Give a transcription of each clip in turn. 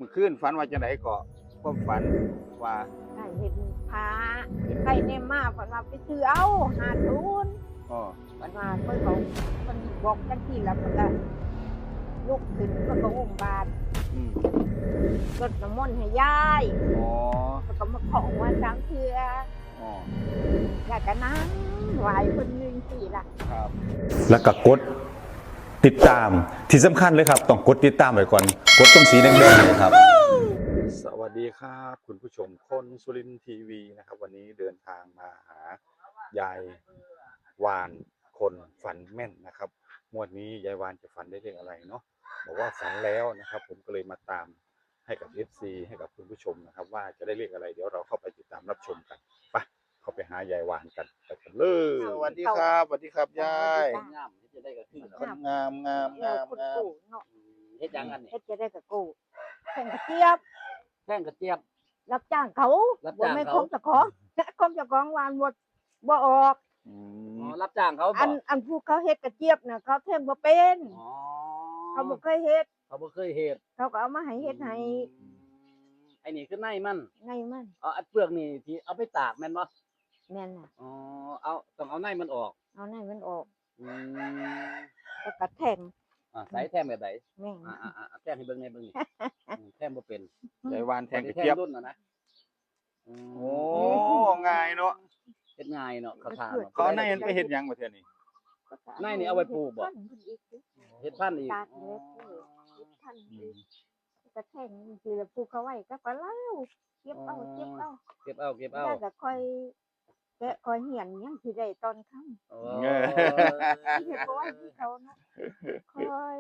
มื่อคืนฝันว่าจังไดก็ความฝันว่าได้เห็นพระใครเนี่ยมาฝันว่าไปซื้อเอา50อ๋อฝันว่าเมื่อเขาคนบอกกันที่แล้วมันก็ลุกขึ้นมันก็อุ้มบาตรอืมรดน้ำมนต์ให้ยาย อ๋อแล้วก็มาของว่าจังเทืออ๋ออยากจะนั่งไหวคนหนึงสิล่ะครับแล้วก็กดติดตามที่สำคัญเลยครับต้องกดติดตามไว้ก่อนกดตรงสีแดงๆเลยครับสวัสดีครับคุณผู้ชมคนสุรินทร์ทีวีนะครับวันนี้เดินทางมาหายายวานคนฝันแม่นนะครับงวดนี้ยายวานจะฝันได้เลขอะไรเนาะบอกว่าฝันแล้วนะครับผมก็เลยมาตามให้กับ FC ให้กับคุณผู้ชมนะครับว่าจะได้เลขอะไรเดี๋ยวเราเข้าไปติดตามรับชมกันไปเข้าไปหายายวานกันไปกันเลยสวัสดีครับสวัสดีครับยายงามเฮ็ดจะได้ก็คือ คนงามงามงามงาม เนาะ เฮ็ดจังกันนี่ เฮ็ดจะได้กับกูแข่งกระเจี๊ยบ แท่งกระเจี๊ยบ รับจ้างเขา รับ บ่ จ้าง ไม่ เขา คงเจ้าของคงเจ้าของวานบ่ออก อื อ๋อ ม รับจ้างเขาบ่ อันผู้เขาเฮ็ดกระเจี๊ยบน่ะเขาเทมบ่เป็น อ๋อ เขาบ่เคยเฮ็ด เขาบ่เคยเฮ็ด เขาก็เอามาให้เฮ็ดให้ ไอ้นี่คือในมัน ไงมัน เอาอันเปลือกนี่ที่เอาไปตากแม่นบ่ แม่นน่ะ อ๋อเอาต้องเอาในมันออก เอาไหนมันออก อืม แล้วก็แทง ใส่แท่งแบบใด แม่ง แท่งให้เบิ่งในเบิ่งนี่แท่งบ่เป็น ยายวานแทงกระเจี๊ยบ รุ่นน่ะนะ โอ้ง่ายเนาะ เฮ็ดง่ายเนาะเขาทาเนาะ เขาในมันไปเฮ็ดหยังประเทศนี้ ในนี่เอาไว้ปลูกบ่ เฮ็ดพันธุ์อีก ตากเล็บเฮ็ดพันธุ์อีกก็แทงสิแล้วปลูกเขาไว้ก็แล้วเก็บเอา เก็บเอาเก็บเอา ได้ก็ค่อยแกะค่อยเหียนยังสิได้ตอนค่ำ โอ้ เฮ็ดบ่ไหวที่เขาเนาะค่อย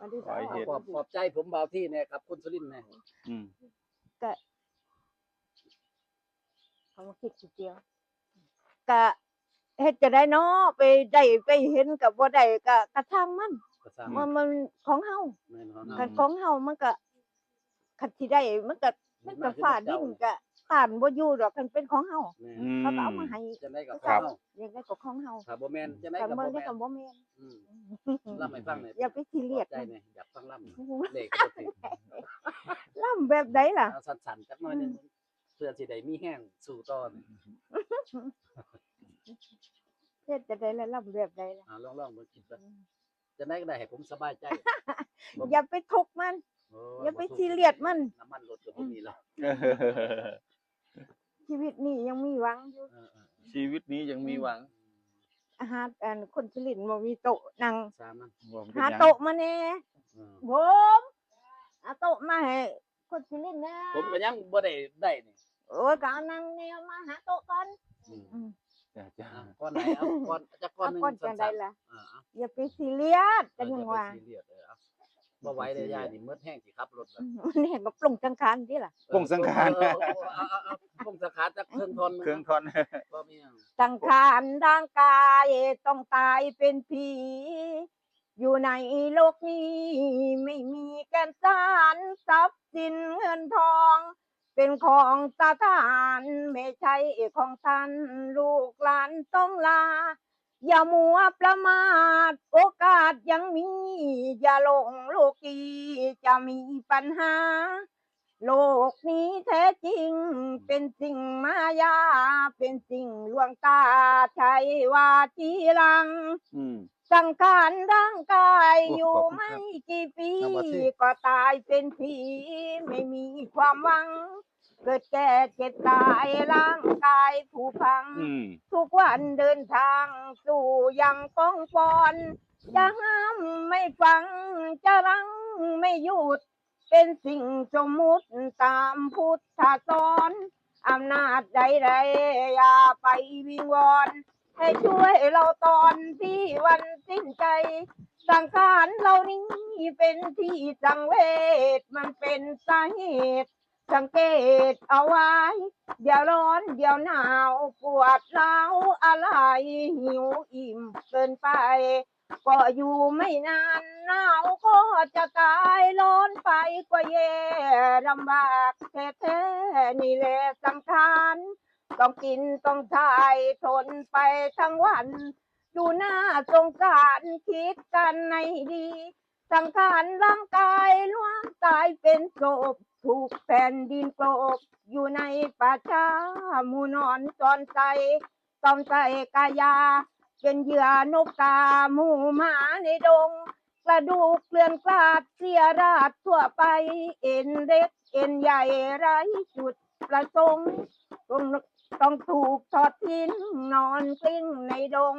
วันที่ ปลอบใจผมเบาที่เนี่ยกับคุณสุรินทร์เนี่ย อืม ก็เขามาคิดสิเดียวก็เฮ็ดจะได้เนาะไปเห็นกับบ่ได้ก็กระทั่งมัน ก็สร้าง มันของเฮา แม่นเนาะ คันของเฮามันก็คันสิได้มันก็ฟ้าดินก็ต้านบ่อยู่ดอกคันเป็นของเฮา แม่น เขาก็เอามาให้ จะได้กับ ครั เขา บ อยากได้ก็ของเฮา ถ้าบ่แม่นจะได้ คัน กับ เบิ่ บ่ งได้ แม่น ก็บ่แม่น อืมล่ำให้ฟังหน่อย อย่าไปซีเรียส ใจ มัน เนี่ยอยากฟังล่ำเลขก็บ่ถึง ล่ำแบบใดล่ะ เอาสั้นๆจักหน่อยหนึงเพื่อสิได้มีแห้งสู่ต่อนี่ เฮ็ดจะได้แล้วล่ำแบบใดล่ะ ลองๆเบิ่งคิดว่าจะได้ก็ได้ให้ผมสบายใจ อย่าไปทุกข์มัน โอ้ อย่าไปซีเรียสมัน น้ำมันรถก็บ่มีแล้ว ชีวิตนี้ยังมีหวังอยู่ ชีวิตนี้ยังมีหวัง อาหารคนสุรินทร์บ่มีโต๊ะนั่ง สามมัน หาโต๊ะมาแน่ อืม ผมเอาโต๊ะมาให้คนสุรินทร์นะ ผมก็ยังบ่ได้นี่ โอ้ยก็เอานั่งแนวมาหาโต๊ะก่อน อืม อืม จ้า ก้อนไหนเอาก้อนจักก้อน เอา หนึง ก่อนจังได๋ สั้น ล่ะ ๆเอา อย่าไปซีเรียสกันยังว่า อย่ไปซีเรียสเอาบ่ไหวเลยยายนี่มืดแห้งสิขับรถแล้ว มันเห็นบ่ปรุงจังคานติล่ะ ปงสังขาร เอาปงสังขารจากเครื่องทน เครื่องทอน บ่มีหยัง สังขารร่างกายต้องตายเป็นผี อยู่ในโลกนี้ไม่มีแก่นสารทรัพย์สินเงินทอง เป็นของสถานไม่ใช่ของท่านลูกหลานต้องลา อย่ามัวประมาทโอกาสยังมี อย่าหลงโลกีจะมีปัญหา โลกนี้แท้จริงเป็นสิ่งมายา เป็นสิ่งลวงตาใช้ว่าทีหลัง อืม สังขารร่างกาย โอ้ อยู่ ขอบคุณครับ ไม่กี่ปี นวัดสิ ก็ตายเป็นผีไม่มีความหวัง เกิดแก่เจ็บตายร่างกายผุพัง อืม ทุกวันเดินทางสู่ยังป้องปอน จะห้ามไม่ฟังจะรั้งไม่หยุด เป็นสิ่งสมมุติตามพุทธสอนอำนาจใดๆอย่าไปวิงวอนให้ช่วยเราตอนที่วันสิ้นใจ สังขารเรานี้เป็นที่สังเวชมันเป็นสาเหตุ สังเกตเอาไว้ เดี๋ยวร้อนเดี๋ยวหนาวปวดร้าวอะไรหิวอิ่มเกินไป ก็อยู่ไม่นานหนาวก็จะตายร้อนไปก็แย่ลำบากแท้ๆนี่แหละสำคัญต้องกินต้องทายทนไปทั้งวัน ดูหน้าสงสารคิดกันในดี ส สังขารร่างกายล้วนตายเป็นศพถูกแผ่นดินกลบอยู่ในป่าช้าหมูนอนจอนใจตอมใจกายาเป็นเหยื่อนกกาหมูหมาในดงกระดูกเกลื่อนกลาดเสียราดทั่วไปเอ็นเล็กเอ็นใหญ่ไร้จุดประสงค์ต้องถูกทอดทิ้งนอนกลิ้งในดง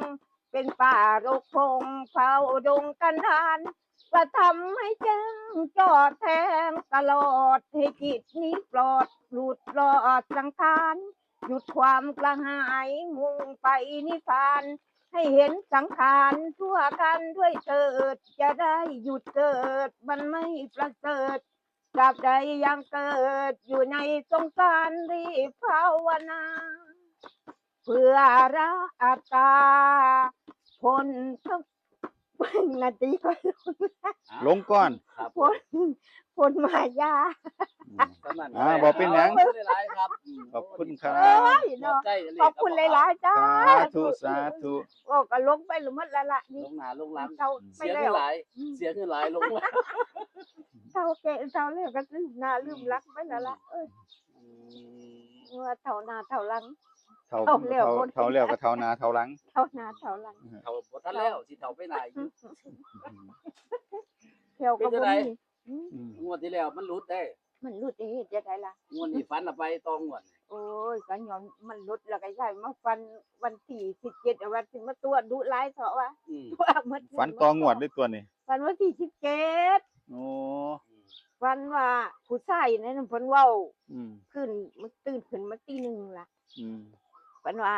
เป็นป่ารกพงเฝ้าดงกันดานกระทำให้เจ้งจอดแทงตลอดให้จิตนี้ปลอดหลุดรอดสังขารหยุดความกระหายมุ่งไปนิพพานให้เห็นสังขารทั่วกันด้วยเถิดจะได้หยุดเกิดมันไม่ประเสริฐตราบใดยังเกิดอยู่ในสงสารรีบภาวนาเพื่อรักอัตตาพ้นทุกนาทีก็ ลงก่อน ครับ พ้นมายา สำนัก บอกเป็นหยัง ขอบคุณหลายๆครับ ขอบคุณครั เอ้ บ ยเนาะ ใจเล ขอบคุณหลายๆจ้า สาธุสาธุ โอ้ก็ลงไปหรือมัดละละนี่ ลงหนาลงหลัง เขาไป เสีย แล้ เงิ วน หลายเสียเงินหลายลงหลัง เขาแก่เขาเรียกก็ลืมหน้าลืมหลักไปละละเอ้ยว่าเท่าหน้าเท่าหลัง เท่า เท่าแล้ว เท่าแล้วก็เท่านาเท่าหลัง เท่าหน้าเท่าหลัง เท่าบ่ทันแล้วสิเท่าไปไหนอยู่ เที่ยวก็ เป็นจั บ่ งได๋ มีอืม งวดที่แล้วมันหลุดได้ มันหลุดเฮ็ดจะได้ล่ะ งวดนี้ฝันละไปตองงวด โอ้ยก็ย้อนมันหลุดแล้วก็ใช่มาฟันวันที่17วันที่มาตัวดุหลายเถาะว่า อืม ตัวหมด ฝันตองวดด้วยตัวนี้ ฟันวันที่17 โอ้ ฟันว่าผู้ชายนั่นเพิ่นเว้า อืม ขึ้นมันตื่นขึ้นมาตีหนึ่งล่ะ อืม ฟันว่า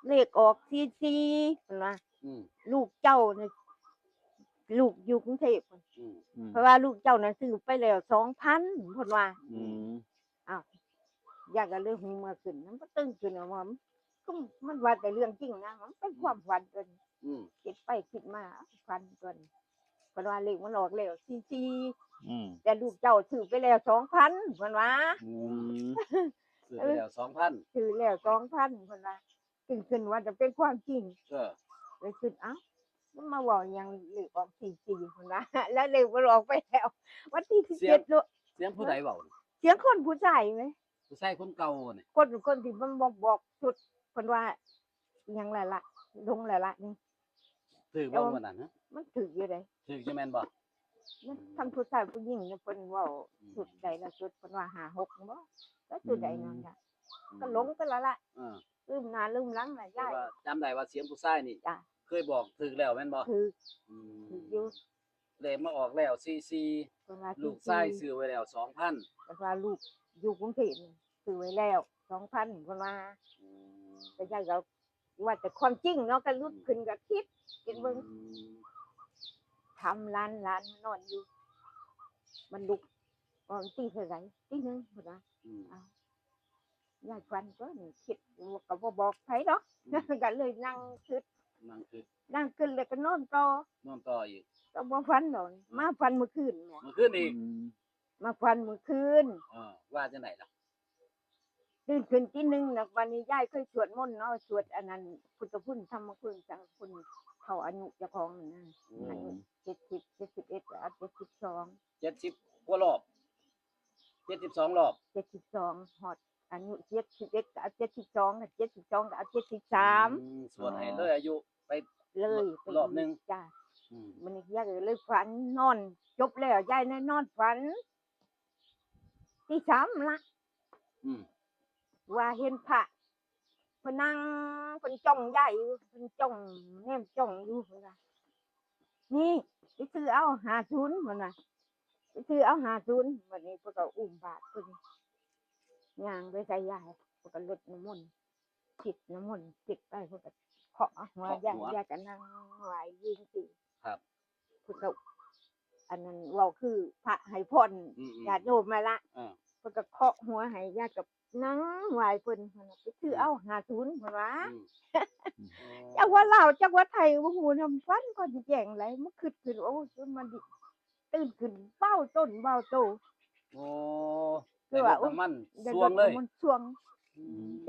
เลขออก44เพิ่นว่า อืม ลูกเจ้าน่ะลูกอยู่กรุงเทพพุ่น อืม อืม เพราะว่าลูกเจ้าน่ะซื้อไปแล้ว2,000เพิ่นว่า อืม อยากก็เลยหูมาขึ้นมันก็ตื่นขึ้นมามันก็มันว่าแต่เรื่องจริงนะมันเป็นความฝันเกิน อืม คิดไปคิดมาฝันเกินเพิ่นว่าเลขมันออกแล้ว44 อืม แต่ลูกเจ้าซื้อไปแล้ว2,000เพิ่นว่า อืม ซื้อไปแล้ว 2,000 ซื้อแล้ว2,000เพิ่นว่าขึ้นว่าจะเป็นความจริง เออ เลยขึ้นเอ้ามันมาบอกยังเลขออก44เพิ่นว่า แล้วเลขมันออกไปแล้ววันที่17ลูก เสียงผู้ใดเว้า เสียงคนผู้ชายไหม ผู้ชายคนเก่านี่ คนที่มันบอกสุดเพิ่นว่ายังไงล่ะลงแล้วล่ะนี่ ถือบ่มื้อนั้นฮะ มันถึกอยู่เลย ถือจะแม่นบ่ มันทั้งผู้ชายผู้หญิงเนี่ยเพิ่นเว้าสุดใดละสุดเพิ่นว่า56บ่แล้วสุดใดนั่นล่ะก็หลงไปแล้วล่ะ เออ ลืมหน้าลืมหลังน่ะ แต่ ยาย ว่าจำได้ว่าเสียงผู้ชายนี่ จ้ะ เคยบอกถือแล้วแม่นบ่ คือ อืม ถืออยู่ เลขมาออกแล้ว44 เพิ่นว่า ลูกชายซื้อไว้แล้ว 2,000 เพิ่นว่าลูกอยู่กรุงเทพนี่ซื้อไว้แล้ว 2,000เพิ่นว่าแต่ยายก็ว่าแต่ความจริงเนาะก็ลุกขึ้นก็คิดเบิ่งทำร้านมันนอนอยู่ มันลุกก่อนตีเท่าไหร่ตีหนึงเพิ่นว่า อืม ยายฟันก็นี่คิดก็บ่บอกไผดอก ก็เลยนั่งคิด นั่นคือ นั่งขึ้นแล้วก็นอนต่อน อนต่ออีก ก็บ่ฟันดอกมาฟันเมื่อคืนแหม เมื่อคืนอีก มาฟันเมื่อคืน ว่าจังไดล่ะ ตื่นขึ้นตีหนึงนะวันนี้ยายเคยสวดมนต์เนาะสวดอันนั้นพุทธคุณธรรมคุณสังฆคุณเขาอายุเจ้าของนั่นนะอายุ70 71กับ72 70กว่ารอบ72รอบ 72ฮอดอายุ71กับ72กับ72กับ73 สวดให้เลยอายุไป เลยไป รอบหนึ่ง จ้ะ อืม มันยายเลยฝันนอนจบแล้วยายนอนฝันที่3ละ อืม ว่าเห็นพระเพนนั่งเพนจ้องยายอยู่เพนจ้องแนมจ้องอยู่เพิ่นว่านี่ไปซื้อเอา50เพิ่นว่าไปซื้อเอา50วันนี้เพิ่นก็อุ้มบาทเพิ่นย่างไปใส่ยายเพิ่นก็ลดน้ำมนต์จิตน้ำมนต์จิตไปเพิ่นก็เคาะหัวยายก็นั่งไหวยืนสิ ครับ เพิ่นก็อันนั้นเว้าคือพระให้พร อืม ญาติโยมมาละ อ่า เพิ่นก็เคาะหัวให้ญาติกับนั่งไหวเพิ่นเพิ่นน่ะไปซื้อเอา50เพิ่นว่า อืม จักว่าลาวจักว่าไทยบ่ฮู้นำฟันก่อนสิแจ้งไหลมันคิดขึ้นโอ้ยมันดิตื่นขึ้นเบ้าต้นเบ้าโต โอ้ คือ ได้ ว่า รถน้ำมัน ได้ สวงเลย มันช่วง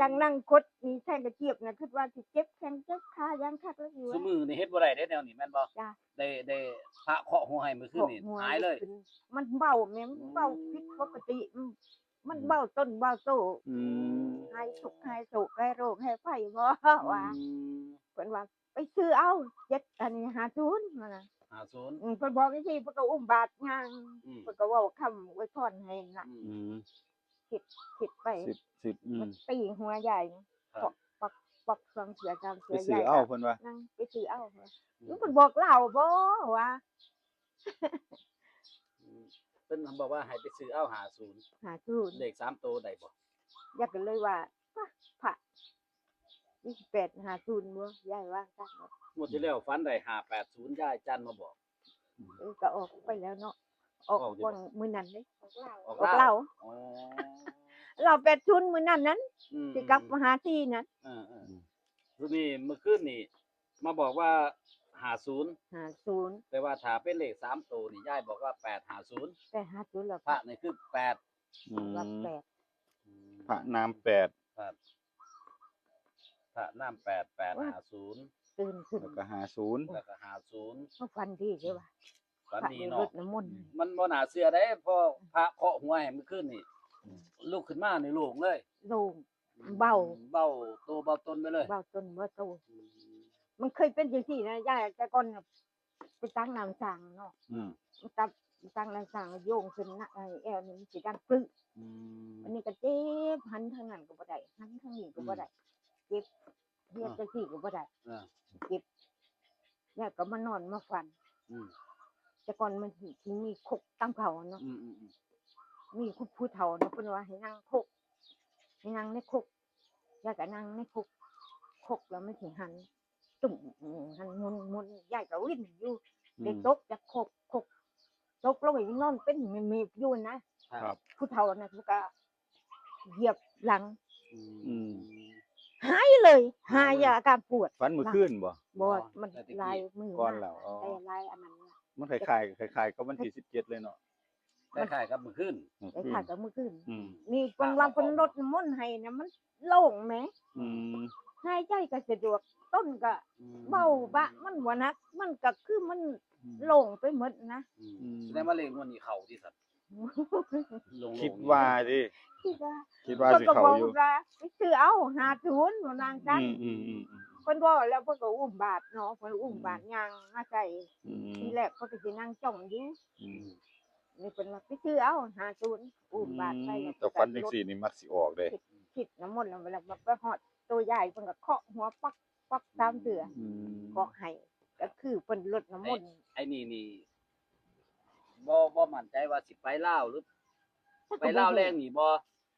จังนั่งคดมีแท่งกระเจี๊ยบนะคิดว่าสิเจ็บแข้งเจ็บขายังคักแล้วอยู่ ซุมือนี่เฮ็ดบ่ได้เด้แนวนี้แม่นบ่ จ้ะ ได้พระเคาะหัวให้มื้อคืนนี่ หัว หายเลย ขึ้นมันเบาแม่มันเบาผิดปกติมันเบาต้นเบาโต อืม ให้สุขให้สุขให้โรคให้ไฟบ่ว่า อืม เพิ่นว่าไปซื้อเอา7อันนี้50มาน่ะ 50 เพิ่นบอกจังซี่เพิ่นก็อุ้มบาตรย่าง อืม เพิ่นก็เว้าคำอวยพรให้น่ะ อืม คิดไป 10 มันตีหัวใหญ่นะครับ ปักเครื่องเสือตามเสื ไป อให ซื้อ ญ่ เอาเพิ่นว่า นั่งไปซื้อเอาเพิ่นบอกเล่าบ่ว่า เพิ่นบอกว่าให้ไปซื้อเอา50 50 เลข3ตัวได้บ่ อยากกันเลยว่าพระ28 50บ่ยายว่าจักเนาะ งวดที่แล้วฝันได้580ยายจันมาบอก ก็ออกไปแล้วเนาะออก ออกอยู่ วันมื้อนั้นเด้ออก ล เล่า อ๋อ เรา80มื้อนั้นนั้น อืม สิกลับมาหาที่นั้น เออๆทีนี้เมื่อคืนนี่มาบอกว่า50 50 แต่ว่าถ้าเป็นเลข3ตัวนี่ยายบอกว่า850 แต่50แล้ว พระนี่คือ8 อืม ว่า8 พระนาม8 ครับพระน้ำ8850 ตื่นขึ้น แล้วก็50 แล้วก็50 เขาฟันดีใช่ป่ะ ฝันดี ร เนาะ ดน้ำมนต์ มันบ่น่าเชื่อได้พอพระเคาะหัวให้เมื่อคืนนี่ลุกขึ้นมาในโลงเลย โล่งเบา เบาตัวเบาตนไปเลย เบาต้นเบาโตมันเคยเป็นจังซี่นะยายแต่ก่อนน่ะไปตั้งน้ำสั่งเนาะ อืม ตั้งน้ำสั่งโยงขึ้นนะไอ้แอวนี่มันสิดังปึ้ง อืม อันนี้ก็เจ็บหันทางนั้นก็บ่ได้หันทางนี้ก็บ่ได้เจ็บเฮ็ดจังซี่ก็บ่ได้ เออ เจ็บยายก็มานอนมาฝัน อืม แต่ก่อนมันสิมีคุกตั้งเขาเนาะ อืม มีผู้เฒ่าเนาะเพิ่นว่าให้นั่งคุกให้นั่งในคุกยายก็นั่งในคุกคุกแล้วมันสิหันตุ่มหันมุนยายก็วิ่นอยู่เด็กตกจากคุกตกลงไปนอนเป็นเมฆอยู่นะครับ ผู้เฒ่าน่ะเขาก็เหยียบหลัง อืม หายเลยหายอาการปวด ฝันมื้อคืนบ่ บ่มันลายมือ ก่อนแล้วอ๋อ แต่ลายอันนั้นน่ะ มันคล้ายๆก็วันที่17เลยเนาะ คล้ายๆกับเมื่อคืน ไอ้ขาดกับมือขึ้น อืม นี่เพิ่นว่าเพิ่นลดน้ำมนต์ให้นะมันโล่งแหม อืม หายใจก็สะดวกต้นก็เบาบะมันบ่หนักมันก็คือมันโล่งไปหมดนะ แสดงว่าเลขงวดนี้เข้าที่สัตว์ลงๆ คิดว่าดิ คิดว่า คิดว่าสิ เพิ่นก็ เข้า บอก อยู่ ว่าไปซื้อเอา50บ่นางจัน อืม เพิ่นบอกแล้วเพิ่นก็อุ้มบาทเนาะเพิ่นอุ้มบาทย่างมาใส่ อืม ทีแรกเพิ่นก็สินั่งจ้องอยู่ อืม นี่เพิ่นว่าไปซื้อเอา50อุ้มบาทไปแล้ว แต่ฟันจังซี่นี่มักสิออกเด้ คิดน้ำมนต์แล้วเวลาไปฮอดตัวใหญ่เพิ่นก็เคาะหัวปักปักตามเสือ อืม บอกให้ก็คือเพิ่นลดน้ำมนต์ ไอ้นี่บ่มั่นใจว่าสิไปลาวหรือไปลาวแรงนี่บ่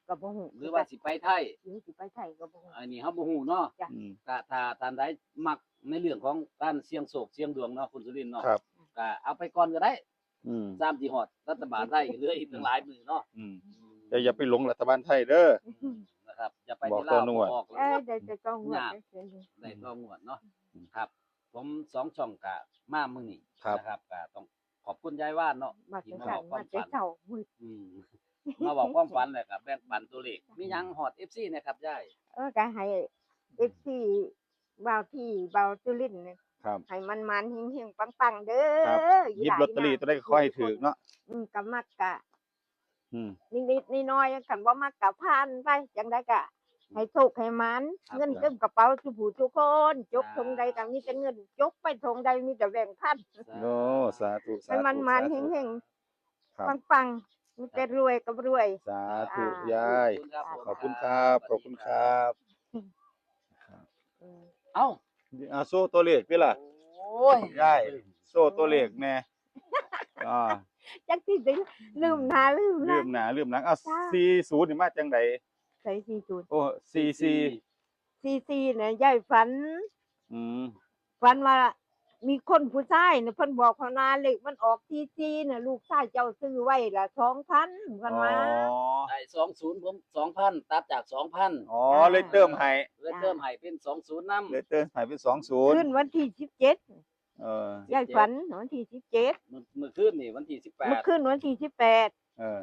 ก็บ่ฮู้ หรือว่าสิไปไทย หรือสิไปไทยก็บ่ฮู้ อันนี้เฮาบ่ฮู้เนาะ อืม ก็ถ้าท่านใดมักในเรื่องของการเสี่ยงโชคเสี่ยงดวงเนาะคุณสุรินทร์เนาะ ครับ ก็เอาไปก่อนก็ได้ อืม ตามที่ฮอดรัฐบาลไทยเหลืออีกตั้งหลายมื้อเนาะ อืมแต่อย่าไปหลงรัฐบาลไทยเด้อ นะครับอย่าไป บอก ที่ลาว ตัวนวด ออก เออได้ก็งวดได้เสียอยู่ ได้ตัวงวดเนาะครับ ผม2ช่องก็มามื้อนี้ ครับ นะครับก็ต้องขอบคุณยายว่านเนาะ มา ที่ จัง มา ซั่ บ น อกความ มาแต่ ฝัน เช้ามืด อืมมาบอกความฝันเลยครับแบ่งปันตัวเลขมีหยังฮอด FC นะครับยาย ก็ให้ FC บ่าวที่บ่าวจุลินทร์เนี่ย ครับ ให้มันๆเฮงๆปังๆเด้อ ครับ หยิบลอตเตอรี่ตัวใดก็ขอให้ถูกเนาะ ก็มักกะ อืม นิดๆน้อยๆคันบ่มักกะผ่านไปจังได๋ก็ให้โชคให้มันเงินเต็มกระเป๋าทุกผู้ทุกคนจกทงใดก็มีแต่เงินจกไปทงใดมีแต่แบงค์พัน โอ้สาธุสา ให้ ธุ มัน สาธุ เฮง ครับ ๆปังๆมีแต่รวยกับรวย สาธุ อ่า ยาย ขอบคุณครับ ขอบคุณครับ อืม เอ้า โซ่ตัวเลขพี่ล่ะ โอ้ย ยายโซ่ตัวเลขแน่อ่า จักสิได้ลืมหน้าลืมห ลื ลัง มหน้าลืมหลังอ่ะ จ้า 40นี่มาจังได ใส่40 โอ้44 44เนี่ยยายฝัน อืม ฝันว่ามีคนผู้ชายเนี่ยเพิ่นบอกเขานาเลขมันออก44น่ะลูกชายเจ้าซื้อไว้ละ2,000เพิ่นว่า ไอ้20ผม 2,000 ตัดจาก 2,000 อ๋อเลยเติมให้ เลยเติมให้เป็น 20นำ เลยเติมให้เป็น ขึ้น 20 วันที่17 เออ ยายฝันวันที่17 เมื่อคืนนี่วันที่ เมื่อคืนวันที่18 เออ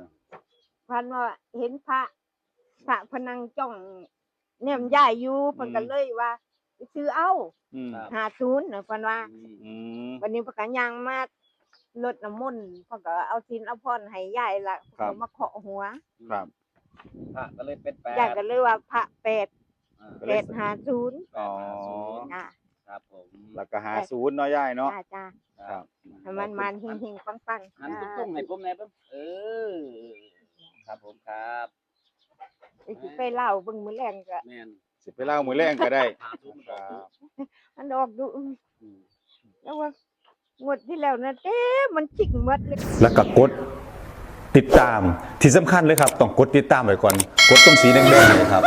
ฝันว่าเห็นพระ พระพนังจ้องเนี่ยมันยายอยู่เพิ่นก็เลยว่าไปซื้อเอา อืม 50น่ะเพิ่นว่า อืม วันนี้เพิ่นก็ย่างมาลดน้ำมนต์เพิ่นก็เอาศีลเอาพรให้ยายละเพิ่นก็มาเคาะหัว ครับ พระก็เลยเป็นแปด ยายก็เลยว่าพระ8 อ่า ก็เลย 850 อ๋อ จ้า ครับผม แล้วก็50เนาะยายเนาะ จ้า ครับ ให้มันเฮงๆปังๆ หันตุ้งๆให้ผมแหน่เพิ่มครับผมครับ สิไปเล่าเบิ่งมื้อแรงก็ แม่น สิไปเล่ามื้อแรงก็ได้ หาทุน ค ต่อ รับ มันออกดู อืม แล้วว่างวดที่แล้วนะมันจิกหมดเลย แล้วก็กดติดตามที่สำคัญเลยครับ ต้องกดติดตามไว้ก่อน กดตรงสีแดงๆเนยครับ